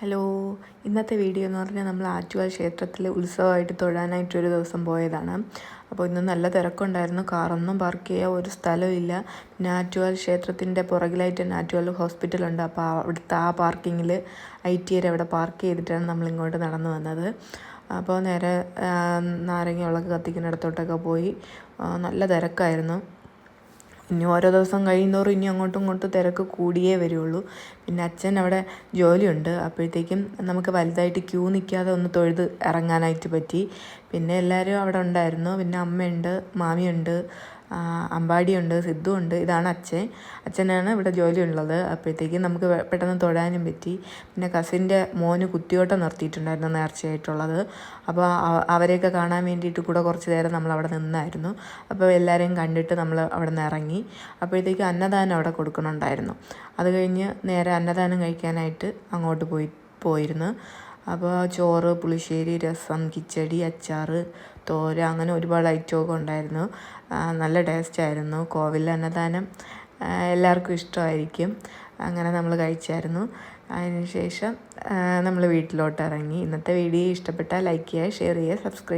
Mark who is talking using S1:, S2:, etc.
S1: Hello, ഇന്നത്തെ video എന്ന് പറഞ്ഞാൽ നമ്മൾ ആറ്റുകാൽ ക്ഷേത്രത്തിൽ ഉത്സവമായിട്ട് തൊഴാനായിട്ടൊരു ദിവസം പോയതാണ്. അപ്പോൾ ഇന്ന് നല്ല തിരക്കുണ്ടായിരുന്നു. കാറൊന്നും പാർക്ക് ചെയ്യാൻ ഒരു സ്ഥലമില്ല. പിന്നെ ആറ്റുകാൽ ക്ഷേത്രത്തിൻ്റെ പുറകിലായിട്ട് തന്നെ ആറ്റുകാൽ ഹോസ്പിറ്റലുണ്ട്. അപ്പോൾ അവിടുത്തെ ആ പാർക്കിങ്ങിൽ ITR അവിടെ പാർക്ക് ചെയ്തിട്ടാണ് നമ്മളിങ്ങോട്ട് നടന്നു വന്നത്. അപ്പോൾ നേരെ നാരങ്ങ വിളക്ക് കത്തിക്കുന്നിടത്തോട്ടൊക്കെ പോയി. നല്ല തിരക്കായിരുന്നു. ഇനി ഓരോ ദിവസം കഴിയുന്തോറും ഇനി അങ്ങോട്ടും ഇങ്ങോട്ടും തിരക്ക് കൂടിയേ വരുള്ളൂ. പിന്നെ അച്ഛൻ അവിടെ ജോലിയുണ്ട്, അപ്പോഴത്തേക്കും നമുക്ക് വലുതായിട്ട് ക്യൂ നിൽക്കാതെ ഒന്ന് തൊഴുത് ഇറങ്ങാനായിട്ട് പറ്റി. പിന്നെ എല്ലാവരും അവിടെ ഉണ്ടായിരുന്നു. പിന്നെ അമ്മയുണ്ട്, മാമിയുണ്ട്, അമ്പാടിയുണ്ട്, സിദ്ധു ഉണ്ട്. ഇതാണ് അച്ഛനാണ് ഇവിടെ ജോലി ഉള്ളത്. അപ്പോഴത്തേക്കും നമുക്ക് പെട്ടെന്ന് തൊഴാനും പറ്റി. പിന്നെ കസിൻ്റെ മോന് കുത്തിയോട്ടം നിർത്തിയിട്ടുണ്ടായിരുന്നു നേർച്ചയായിട്ടുള്ളത്. അപ്പോൾ അവരെയൊക്കെ കാണാൻ വേണ്ടിയിട്ട് കൂടെ കുറച്ച് നേരം നമ്മളവിടെ നിന്നായിരുന്നു. അപ്പോൾ എല്ലാവരെയും കണ്ടിട്ട് നമ്മൾ അവിടെ നിന്ന് ഇറങ്ങി. അപ്പോഴത്തേക്കും അന്നദാനം അവിടെ കൊടുക്കണുണ്ടായിരുന്നു. അത് കഴിഞ്ഞ് നേരെ അന്നദാനം കഴിക്കാനായിട്ട് അങ്ങോട്ട് പോയിരുന്നു. അപ്പോൾ ചോറ്, പുളിശ്ശേരി, രസം, കിച്ചടി, അച്ചാർ, തോര, അങ്ങനെ ഒരുപാട് ഐറ്റമൊക്കെ ഉണ്ടായിരുന്നു. നല്ല ടേസ്റ്റായിരുന്നു. കോവിൽ അന്നദാനം എല്ലാവർക്കും ഇഷ്ടമായിരിക്കും. അങ്ങനെ നമ്മൾ കഴിച്ചായിരുന്നു. അതിനുശേഷം നമ്മൾ വീട്ടിലോട്ട് ഇറങ്ങി. ഇന്നത്തെ വീഡിയോ ഇഷ്ടപ്പെട്ടാൽ ലൈക്ക് ചെയ്യുക, ഷെയർ ചെയ്യുക, സബ്സ്ക്രൈബ്